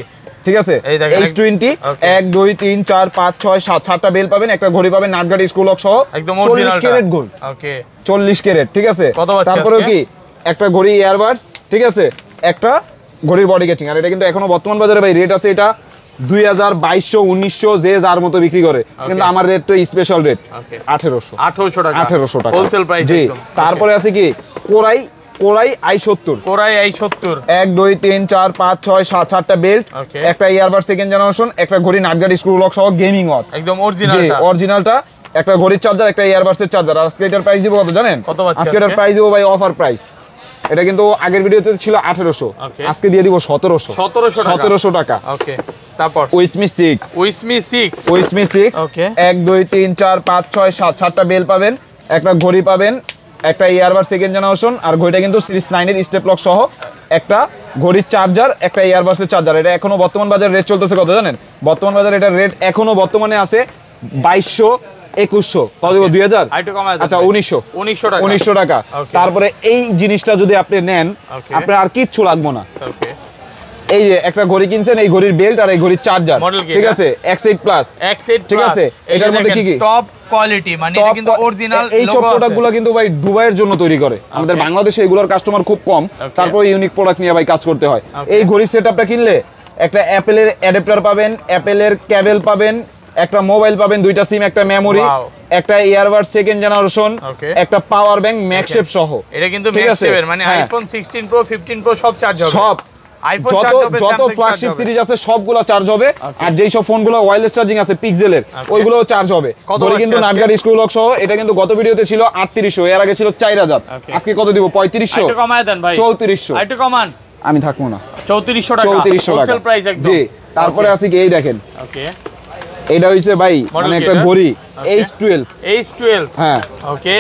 ঠিক আছে এই দেখেন। H20 Okay। 1 2 3 4 5 6 7 7টা বেল পাবেন একটা ঘড়ি পাবেন নাটগাড়ি স্কুল লক সহ একদম 40 original carat gold okay 40 carat ঠিক আছে কত বাচ্চা তারপরে আজকে? কি একটা ঘড়ি ইয়ারবাডস ঠিক আছে একটা ঘড়ির বডি কেচিং আর এটা কিন্তু এখনো বর্তমান বাজারে ভাই রেট আছে এটা 2000 2200 1900 যে যার মতো বিক্রি করে কিন্তু আমার রেট তো স্পেশাল রেট ওকে 1800 1800 টাকা 1800 টাকা হোলসেল প্রাইস জি একদম তারপরে আছে কি কোরাই i70 কোরাই i70 1 2 3 4 5 6 7 7টা বেল্ট Okay। একটা ইয়ারবাড সেকেন্ড জেনারেশন একটা ঘড়ি নাটগাড়ি স্ক্রু লক সহ গেমিং ওয়াচ একদম জি অরিজিনালটা অরিজিনালটা একটা ঘড়ির চার্জার একটা ইয়ারবাডসের চার্জার আজকে এটার প্রাইস দিব কত জানেন কত পাচ্ছি আজকে এটার আজকে? প্রাইস দিব ভাই অফার প্রাইস এটা কিন্তু আগের ভিডিওতে ছিল 1800 Okay। আজকে দিয়ে দিব 1700 1700 টাকা ওকে তারপর উইসমি 6 উইসমি 6 উইসমি 6 Okay। 1 2 3 4 5 6 7 7টা বেল পাবেন একটা ঘড়ি পাবেন একটা ইয়ারবাড সেকেন্ড জেনারেশন আর ঘড়িটা কিন্তু সিরিজ 9 এর স্টেপ লক সহ একটা ঘড়ির চার্জার একটা ইয়ারবাডসের চার্জার এটা এখনো বর্তমান বাজারে রেট চলতেছে কত জানেন বর্তমান বাজারে এটার রেট এখনো বর্তমানে আছে 2200 2100 কত দিব 2000 আইটু কমায় দেন আচ্ছা ভাই। 1900 টাকা 1900 টাকা Okay। তারপরে এই জিনিসটা যদি আপনি নেন Okay। আপনার আর কিচ্ছু লাগবে না ওকে এই যে একটা ঘড়ি কিনছেন এই ঘড়ির বেল্ট আর এই ঘড়ির চার্জার Model কি ঠিক এটা? আছে X8 প্লাস X8 ঠিক আছে, এটার মধ্যে কি কি? টপ কোয়ালিটি মানে এটা কিন্তু অরিজিনাল এই সব প্রোডাক্টগুলো কিন্তু ভাই দুবাইয়ের জন্য তৈরি করে আমাদের Okay। বাংলাদেশে এগুলোর কাস্টমার খুব কম Okay। তারপর ইউনিক প্রোডাক্ট নিয়ে ভাই কাজ করতে হয় Okay। এই ঘড়ির সেটআপটা কিনলে একটা অ্যাপেলের অ্যাডাপ্টার পাবেন অ্যাপেলের কেবল পাবেন একটা মোবাইল পাবেন দুইটা সিম একটা মেমোরি Wow। একটা ইয়ারবাড সেকেন্ড জেনারেশন Okay। একটা পাওয়ার ব্যাংক ম্যাক্সেপ সহ এটা কিন্তু ঠিক আছে? ম্যাক্সেভের মানে হ্যাঁ। আইফোন 16 প্রো 15 প্রো সব চার্জ হবে সব আইফোন যত চার্জ হবে যত Samsung ফ্ল্যাগশিপ charge হবে। সিরিজ আছে সবগুলো চার্জ হবে আর যেই সব ফোনগুলো ওয়্যারলেস চার্জিং আছে পিক্সেলের Okay। ওইগুলো চার্জ হবে কত ঘড়ি হচ্ছে কিন্তু আজকে? নাটগাড়ি স্ক্রু লক সহ এটা কিন্তু গত ভিডিওতে ছিল 3800 এর আগে ছিল 4000 Okay। আজকে কত দিব 3500 আইটু কমায় দেন ভাই 3400 আইটু কমান আমি থাকবো না 3400 টাকা 3400 টাকা হোলসেল প্রাইস একদম জি তারপরে আছে কি এই দেখেন ওকে এটা হইছে ভাই Model মানে কি একটা এটা? ঘড়ি Okay। H12 H12 হ্যাঁ ওকে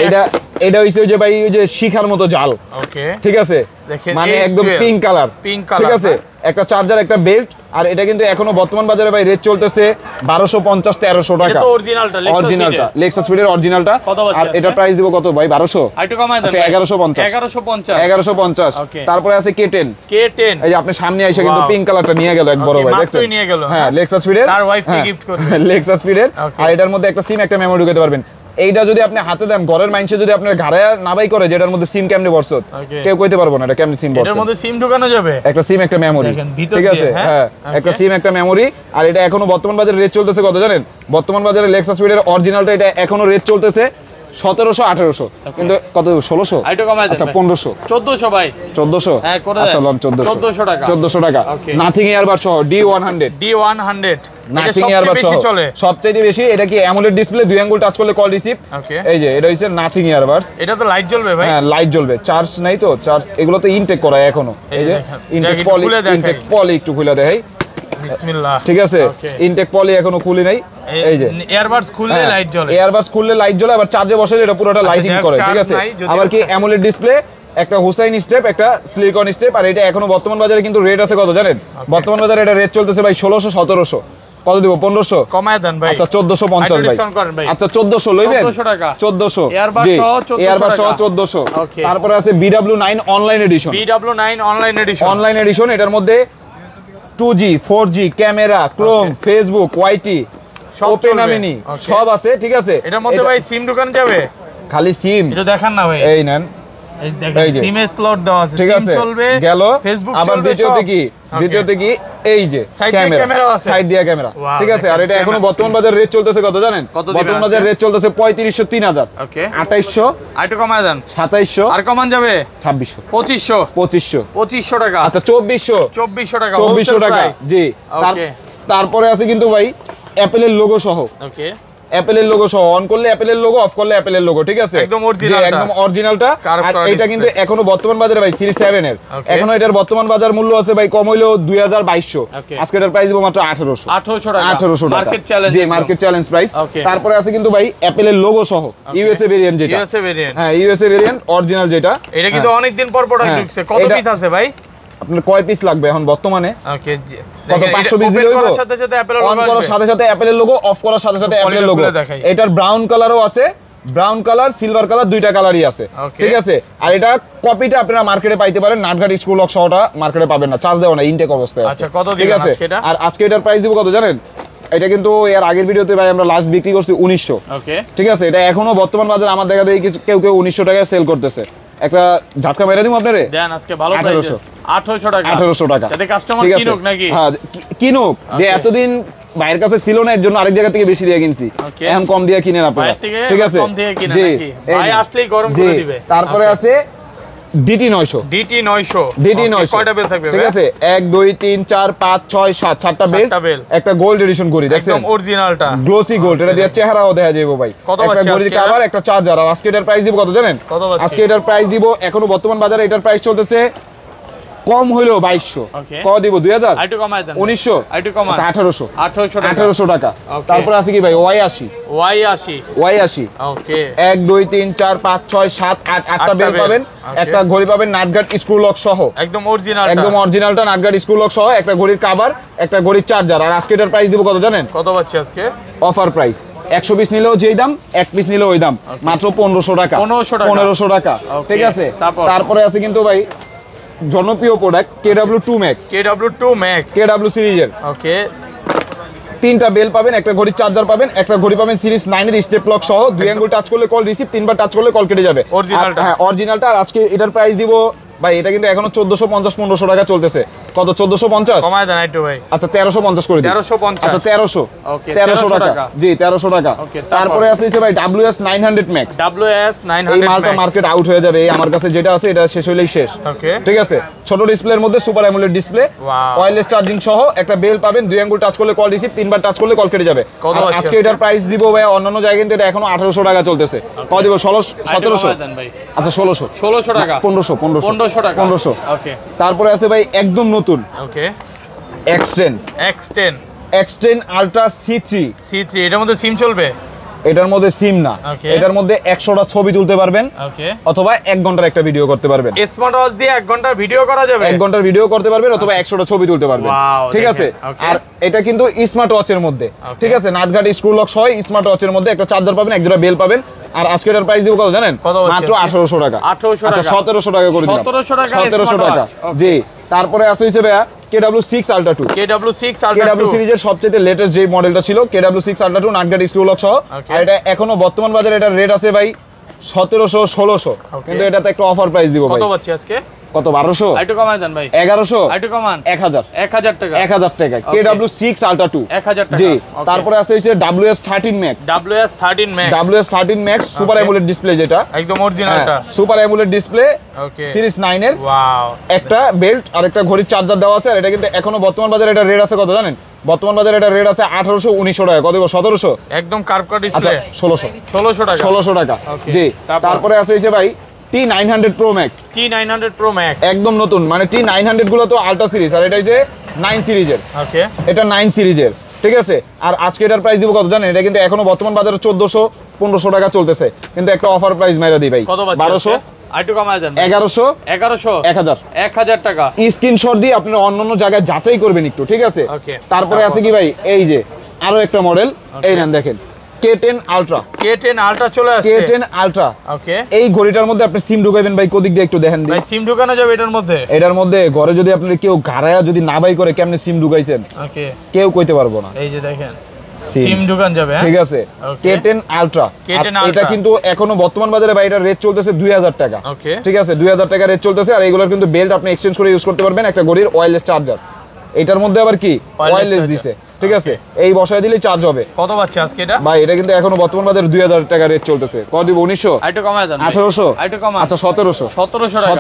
এটা হইছে যে ভাই ওই যে শিখার মতো জাল ওকে ঠিক আছে দেখেন, মানে H12 একদম পিঙ্ক কালার Pink color, ঠিক আছে একটা চার্জার একটা বেল্ট আর এটা কিন্তু এখনো বর্তমান বাজারে ভাই রেট চলতেছে 1250 1300 টাকা এটা তো অরিজিনালটা অরিজিনালটা লেক্সাস ফিডের অরিজিনালটা কত বাজছে আর এটা আজকে? প্রাইস দিব কত ভাই 1200 আইটু কমায় দেন আচ্ছা, ভাই। 1150 1150 1150 Okay। তারপরে আছে K10 K10 এই যে আপনি সামনে আইসা কিন্তু Wow। পিঙ্ক কালারটা নিয়ে গেল এক বড় Okay, ভাই মাত্রই দেখছেন নিয়ে গেল, হ্যাঁ হ্যাঁ। লেক্সাস ফিডের তার ওয়াইফকে gift করবে। Lexus ফিডের Okay। আর এটার মধ্যে একটা সিম একটা মেমোরি ঢুকাতে পারবেন এইটা যদি আপনি হাতে দেন ঘরের মাইন্ডসে যদি আপনার ঘাড়ে নাবাই করে যেটার মধ্যে সিম কেমনে বসত Okay। কেউ কইতে পারবো না এটা কেমনে সিম এটার বসত মধ্যে সিম ঢোকানো যাবে একটা সিম একটা মেমোরি দেখেন, ভিতর ঠিক দিয়ে, আছে হ্যাঁ? হ্যাঁ Okay। একটা সিম একটা মেমোরি আর এটা এখনো বর্তমান বাজারে রেট চলতেছে কত জানেন বর্তমান বাজারে লেক্সাস ফিডের অরিজিনালটা এটা এখনো রেট চলতেছে 1700 1800 কিন্তু কত 1600 আইটু কমায় দেন আচ্ছা ভাই। 1500 1400 ভাই 1400 হ্যাঁ, করে দেন। আচ্ছা লন 1400 টাকা। 1400 টাকা Okay। নাথিং ইয়ারবাড সহ D100 D100 নাথিং এটা ইয়ারবাড সবচেয়ে সহ বেশি চলে সবচেয়ে বেশি এটা কি অ্যামোলেড ডিসপ্লে দুই আঙ্গুল টাচ করলে কল রিসিভ ওকে এই যে এটা হইছে নাথিং ইয়ারবাডস এটা তো লাইট জ্বলবে ভাই হ্যাঁ লাইট জ্বলবে চার্জ নাই তো চার্জ এগুলো তো ইনটেক করা এখনো এই এই যে দেখেন, ইনটেক jacket পলি খুলে দেখাই। ইনটেক পলি একটু খুলে দেখাই বিসমিল্লাহ ঠিক আছে Okay। ইনটেক পলি এখনো খুলি নাই এই যে এয়ারবাডস খুললে লাইট জ্বলে এয়ারবাস খুললে লাইট জ্বলে আবার চার্জে বসালে এটা পুরোটা লাইটিং যাক, করে ঠিক charge আছে নাই, যদিও আবার কি একটা- অ্যামোলেড ডিসপ্লে একটা হুসাইন স্টেপ একটা সিলিকন স্টেপ আর এটা এখনো বর্তমান বাজারে কিন্তু রেট আছে কত জানেন বর্তমান বাজারে এটা রেট চলতেছে ভাই 1600 1700 কত দিব 1500 কমায় দেন ভাই আচ্ছা 1450 ভাই আচ্ছা 1400 লইবেন 1400 টাকা 1400 এয়ারবাস সহ 1400 ওকে তারপরে আছে BW9 online addition online addition এটার মধ্যে 2G 4G camera chrome Facebook ওয়াইটি ওপেন আমিনি সব আছে ঠিক আছে এটার মধ্যে ভাই সিম দোকান যাবে খালি সিম এটা দেখান না ভাই এই নেন এই দেখেন সিম স্লট দেওয়া আছে সিম চলবে গেল ফেসবুক আবার দ্বিতীয়তে কি এই যে ক্যামেরা সাইড দিয়া ক্যামেরা ঠিক আছে আর এটা এখনো বর্তমান বাজার রেট চলতেছে কত জানেন বর্তমান বাজার রেট চলতেছে 3500 3000 ওকে 2800 আইটু কমায় দেন 2700 আর কমান যাবে 2600 2500 টাকা আচ্ছা 2400 টাকা 2400 টাকা জি তারপরে আছে কিন্তু ভাই অ্যাপেলের লোগো সহ ওকে অ্যাপেলের লোগো সহ অন করলে অ্যাপেলের লোগো অফ করলে অ্যাপেলের লোগো ঠিক আছে একদম অরিজিনালটা আর এটা কিন্তু এখনো বর্তমান বাজারে ভাই সিরিজ 7 এর এখনো এটার বর্তমান বাজার মূল্য আছে ভাই কম হইলো 2200 আজকে এটার প্রাইস দিব মাত্র 1800 টাকা মার্কেট চ্যালেঞ্জ জি মার্কেট চ্যালেঞ্জ প্রাইস তারপরে আছে কিন্তু ভাই অ্যাপেলের লোগো সহ ইউএসএ ভেরিয়েন্ট যেটা হ্যাঁ ইউএসএ ভেরিয়েন্ট অরিজিনাল যেটা এটা কিন্তু অনেক দিন পর প্রোডাক্ট ঢুকছে কত পিস আছে ভাই আপনার কয় পিস লাগবে এখন বর্তমানে ওকে কত 500 পিস দিলে হইবো সাথে সাথে অ্যাপেলের লোগো অন করার সাথে সাথে অ্যাপেলের লোগো অফ করার সাথে সাথে অ্যাপেলের লোগো এটার ব্রাউন কালারও আছে ব্রাউন কালার সিলভার কালার দুইটা কালারই আছে ঠিক আছে আর এটা কপিটা আপনারা মার্কেটে পাইতে পারেন নাটঘাট স্কুল লক সহটা মার্কেটে পাবেন না চার্জ দেওয়া না ইনটেক অবস্থায় আছে আচ্ছা কত ঠিক আছে আর আজকে এটার প্রাইস দিব কত জানেন এটা কিন্তু এর আগের ভিডিওতে ভাই আমরা লাস্ট বিক্রি করছি 1900 ওকে ঠিক আছে এটা এখনো বর্তমান বাজারে আমার দেখা দেখি কেউ 1900 টাকায় সেল করতেছে একটা ঝাটকা মেরে দিমু আপনারে দেন আজকে ভালো প্রাইস 1800 টাকা যাতে কাস্টমার কিনুক নাকি হ্যাঁ কিনুক যে এতদিন বাইরের কাছে ছিল না এর জন্য আরেক জায়গা থেকে বেশি দিয়ে কিনছি এখন কম দিয়ে কিনেন আপনারা ঠিক আছে কম দিয়ে কিনেন নাকি ভাই আসলেই গরম করে দিবে তারপরে আছে DT 900 কয়টা বেল থাকবে ঠিক আছে 1 2 3 4 5 6 7 7টা বেল একটা গোল্ড এডিশন করি দেখছেন একদম অরিজিনালটা গ্লোসি গোল্ড এটা দিয়ে চেহারাও দেখা যাবে ভাই একটা গড়ির কভার একটা চার্জার আর আজকে এটার প্রাইস দিব কত জানেন আজকে এটার প্রাইস দিব এখনো বর্তমান বাজারে এটার প্রাইস চলতেছে কম হইলো 2200 কত দিব 2000 আইটু কমায় দেন 1900 আইটু কমায় 1800 টাকা তারপর আছে কি ভাই Y80 ওকে 1 2 3 4 5 6 7 8 8টা বেল পাবেন একটা ঘড়ি পাবেন নাটঘাট স্ক্রু লক সহ একদম অরিজিনালটা নাটঘাট স্ক্রু লক সহ একটা ঘড়ির কভার একটা ঘড়ির চার্জার আর আজকে এটার প্রাইস দিব কত জানেন কত পাচ্ছি আজকে অফার প্রাইস 100 পিস নিলেও যেই দাম 1 পিস নিলেও ওই দাম মাত্র 1500 টাকা 1500 টাকা ঠিক আছে তারপরে আছে কিন্তু ভাই জনপ্রিয় প্রোডাক্ট KW2 Max সিরিজের ওকে তিনটা বেল পাবেন একটা ঘড়ির চার্জার পাবেন একটা ঘড়ি পাবেন সিরিজ 9 এর স্টেপ লক সহ দুই আঙ্গুল টাচ করলে কল রিসিভ তিনবার টাচ করলে কল কেটে যাবে অরিজিনালটা আর আজকে এটার প্রাইস দিব ভাই এটা কিন্তু এখনো 1450 1500 টাকা চলতেছে কত 1450 কমায় দেন একটু ভাই আচ্ছা 1350 করে দিন 1350 আচ্ছা 1300 ওকে 1300 টাকা জি 1300 টাকা তারপরে আছে ভাই WS 900 Max এই মালটা মার্কেট আউট হয়ে যাবে এই আমার কাছে যেটা আছে এটা শেষ হইলেই শেষ ওকে ঠিক আছে ছোট ডিসপ্লের মধ্যে super AMOLED display wireless charging সহ একটা বেল পাবেন দুই আঙ্গুল টাচ করলে কল রিসিভ তিনবার টাচ করলে কল কেটে যাবে আজকে এটার প্রাইস দিব ভাই অন্যান্য জায়গায় কিন্তু এটা এখনো 1800 টাকা চলতেছে কত দিব 1700 আচ্ছা 1600 টাকা 1500 টাকা 1500 ওকে তারপরে আছে ভাই একদম নতুন ওকে X10 Ultra C3 এটার মধ্যে সিম চলবে এটার মধ্যে সিম না এটার মধ্যে 100টা ছবি তুলতে পারবেন অথবা 1 ঘন্টার একটা ভিডিও করতে পারবেন স্মার্ট ওয়াচ দিয়ে 1 ঘন্টার ভিডিও করা যাবে 1 ঘন্টার ভিডিও করতে পারবেন অথবা 100টা ছবি তুলতে পারবেন ঠিক আছে আর এটা কিন্তু স্মার্ট ওয়াচের মধ্যে ঠিক আছে নাটঘাট স্ক্রু লক সহ স্মার্ট ওয়াচের মধ্যে একটা চার্জার পাবেন একটা বেল পাবেন আর আজকে এর প্রাইস দিব কত জানেন মাত্র 1800 টাকা আচ্ছা 1700 টাকা করে দিলাম 1700 টাকা জি তারপরে আছে হিসেবে KW6 Ultra 2 সিরিজের সবচেয়ে লেটেস্ট যে মডেলটা ছিল KW6 Ultra 2 নাটঘাট স্ক্রু লক সহ আর এটা এখনো বর্তমান বাজারে এটার রেট আছে ভাই 1700 1600 কিন্তু এটাতে একটা অফার প্রাইস দিব ভাই কত পাচ্ছি আজকে কত 1200 আইটু কমায় দেন ভাই 1100 আইটু কমান 1000 টাকা 1000 টাকা KW6 Ultra 2 1000 টাকা জি তারপরে আছে হচ্ছে WS13 Max super AMOLED display যেটা একদম অরিজিনালটা সুপার অ্যামোলেড ডিসপ্লে ওকে সিরিজ 9 এর ওয়াও একটা বেল্ট আর একটা ঘড়ির চার্জার দেওয়া আছে আর এটা কিন্তু এখনো বর্তমান বাজারে এটা রেট আছে কত জানেন বর্তমান বাজারে এটা রেট আছে 1800 1900 টাকা কত 1700 একদম কার্ভ কাট ডিসপ্লে 1600 টাকা জি তারপরে আছে হচ্ছে ভাই T900 Pro Max একদম নতুন মানে T900 গুলো তো আলট্রা সিরিজ আর এটা হচ্ছে 9 সিরিজের ওকে এটা 9 সিরিজের ঠিক আছে আর আজকে এটার প্রাইস দিব কত জানেন এটা কিন্তু এখনো বর্তমান বাজারে 1400 1500 টাকা চলতেছে কিন্তু একটা অফার প্রাইস মাইরা দিই ভাই 1200 আইটু কমায় দেন 1100 1000 টাকা স্ক্রিনশট দিয়ে আপনারা অন্যান্য জায়গায় যাচাই করবেন একটু ঠিক আছে তারপরে আছে কি ভাই এই যে আরো একটা মডেল, এই নেন দেখেন K10 Ultra। K10 Ultra চলে আসছে। K10 Ultra, ওকে। এই ঘড়িটার মধ্যে আপনি সিম ঢুকাবেন ভাই, কোদিক দিয়ে একটু দেখেন ভাই সিম ঢুকানো যাবে এটার মধ্যে? এটার মধ্যে ঘরে যদি আপনি কেউ ঘাড়ায়া যদি না বাই করে কেমনে সিম ঢুকাইছেন ওকে, কেউ কইতে পারবো না। এই যে দেখেন সিম ঢুকান যাবে। ঠিক আছে, K10 Ultra। এটা কিন্তু এখনো বর্তমান বাজারে ভাই এটার রেট চলতেছে 2000 টাকা। ওকে, ঠিক আছে, 2000 টাকা রেট চলতেছে। আর এগুলোর কিন্তু বেল্ট আপনি এক্সচেঞ্জ করে ইউজ করতে পারবেন, একটা ঘড়ির ওয়্যারলেস চার্জার। এটার মধ্যে আবার কি ওয়্যারলেস দিছে, ঠিক আছে, এই বসায় দিলেই চার্জ হবে। কত পাচ্ছে আজকে এটা ভাই? এটা কিন্তু এখনো বর্তমান বাজারে 2000 টাকা রেট চলতেছে। কত দিব? 1900, আইটো কমায় দেন 1800, আইটো কমা। আচ্ছা 1700 1700 টাকা।